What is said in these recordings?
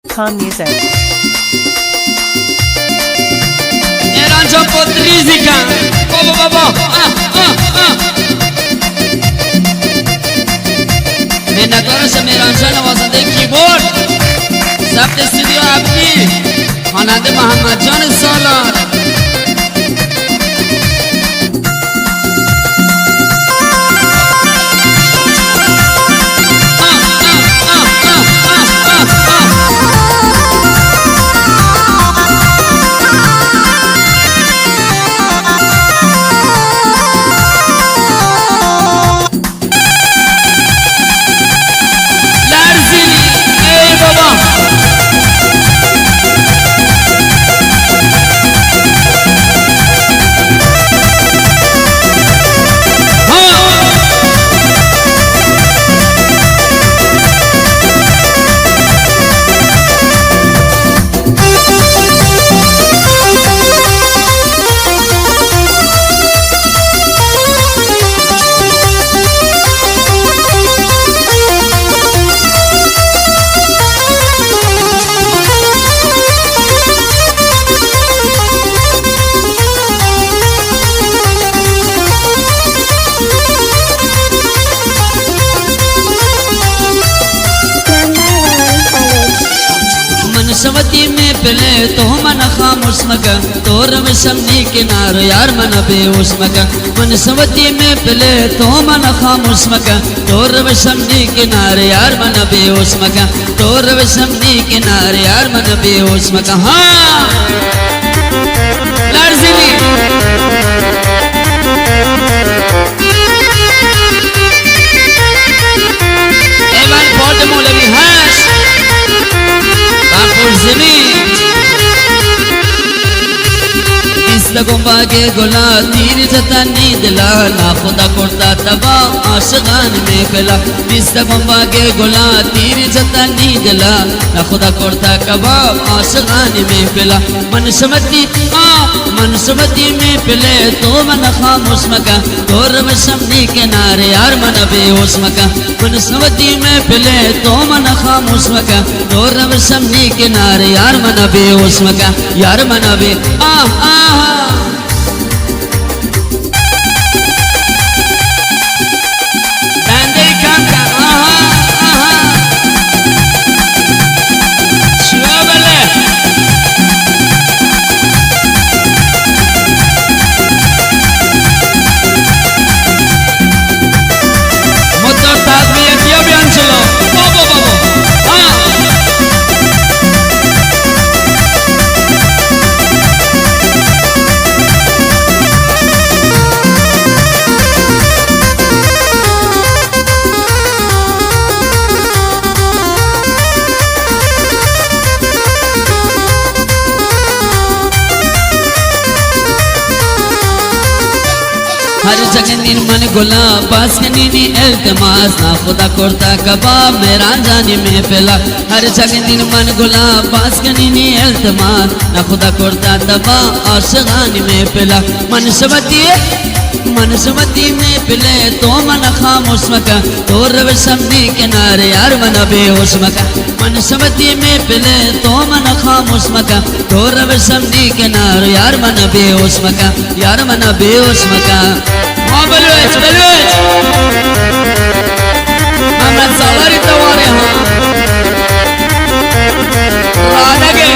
Khan Music. Eranca Potrizika. Baba. मिन्नतों से मेरांचा नवाज़ंदे keyboard सब studio आपकी खानादे मोहम्मद जान सालार मनसवती में पले तो मन खामोश मका तोर समझी किनार यार मन बेहोश मका मनसवती में पले तो मन खामोश मका तोर समझी किनार यार मन बेहोश मका तोर समझी किनार यार मन बेहोश मका हाँ लार्जिनी एवन फोर्ट मौलवी हाश गुम्बा के गोला तीर जता नींदला ना खुदा कोड़ता तबा आशगान में फैला गुम्बा के गोला तीर जता नींदला ना खुदा कोड़ता कबाब आशगान में फैला मनसमती में पले तो मन खामोश मका तोर समझी किनारे यार मन बेहोश मका मनसमती में पले तो मन खामोश मका तोर समझी किनारे यार मन बेहोश मका यार मन बे हर जगह दिन मन गुला पास नीनी इल्तिमास ना खुदा कोड़ता कबाब मेरा जाने में फैला हर जगह दिन मन गुला पास नीनी इल्तिमास ना खुदा कोड़ता दबा और शगानी में फैला मनसवती में पिले तो मन खामोश मका तोर समझी किनारे यार मन बेहोश मका मनसवती में पिले तो मन खामोश मका तोर समझी किनारे यार मन बेहोश मका यार मन बेहोश मका बलवेज हमरा सवारी तवारे हाँ राधा के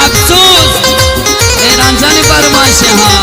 अफसोस रंजानी फरमाइश हाँ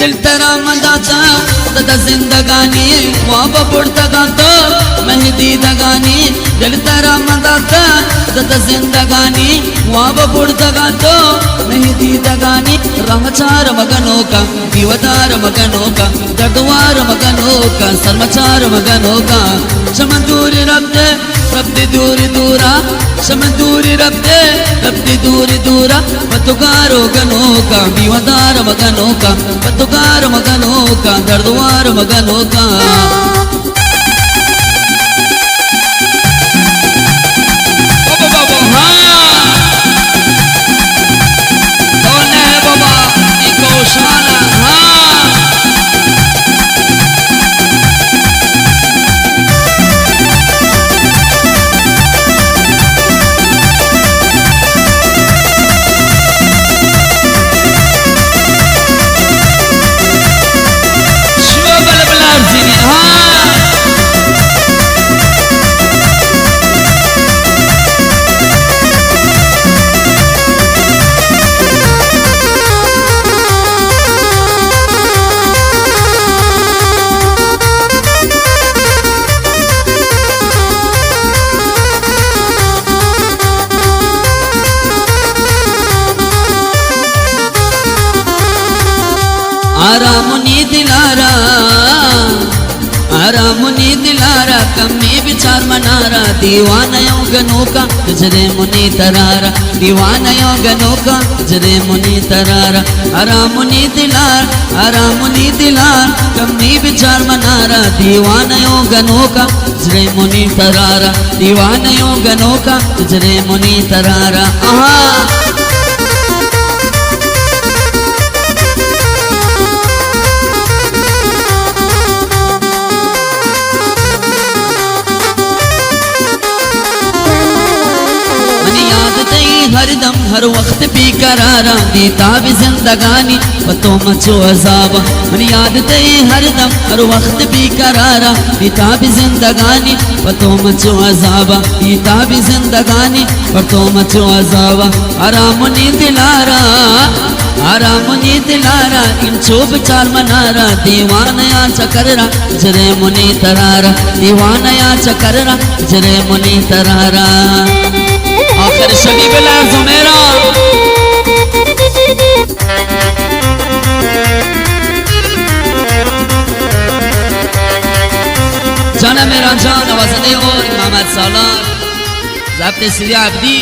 दिल तेरा मंदाता दादा जिंदगानी वाबा बुढ़तगा तो मेहदी दगानी दिल तेरा मंदाता दादा जिंदगानी वाबा बुढ़तगा तो मेहदी दगानी रमचार मगनों का दीवदार मगनों का दर्दवार मगनों का सरमचार मगनों का शमंदूरी रब्दे दूरी दूरा शमंदूरी रब्दे दूरी दूरा पतुगारो गनों का दीवदार मगनों का पतुगार मगनों का दर्दवार मगनों का आरामुनी दिलारा कमी विचार मनारा दीवानयों गनों का जरे मुनी तरारा दीवानयों गनों का जरे मुनी तरारा आरामुनी दिलार कमी विचार मनारा दीवानयों गनों का जरे मुनी तरारा दीवानयों गनों का जरे मुनी तरारा हरदम हर वक्त भी करारा दीता भी जिंदगानी बतो मचो अजाबा मन याद तई हरदम हर वक्त भी करारा दीता भी जिंदगानी बतो मचो अजाबा दीता भी जिंदगानी बतो मचो अजाबा आरामुनी दिलारा इन चोब चार मनारा दीवानया चकररा जरे मुनी तरारा दीवानया चकररा जरे मुनी तरारा आखिर शबी बिला जुमेरा जाना मेरा जान आवाज़ दे और मोहम्मद सालार ज़ाब्ते सिरिया अब्दी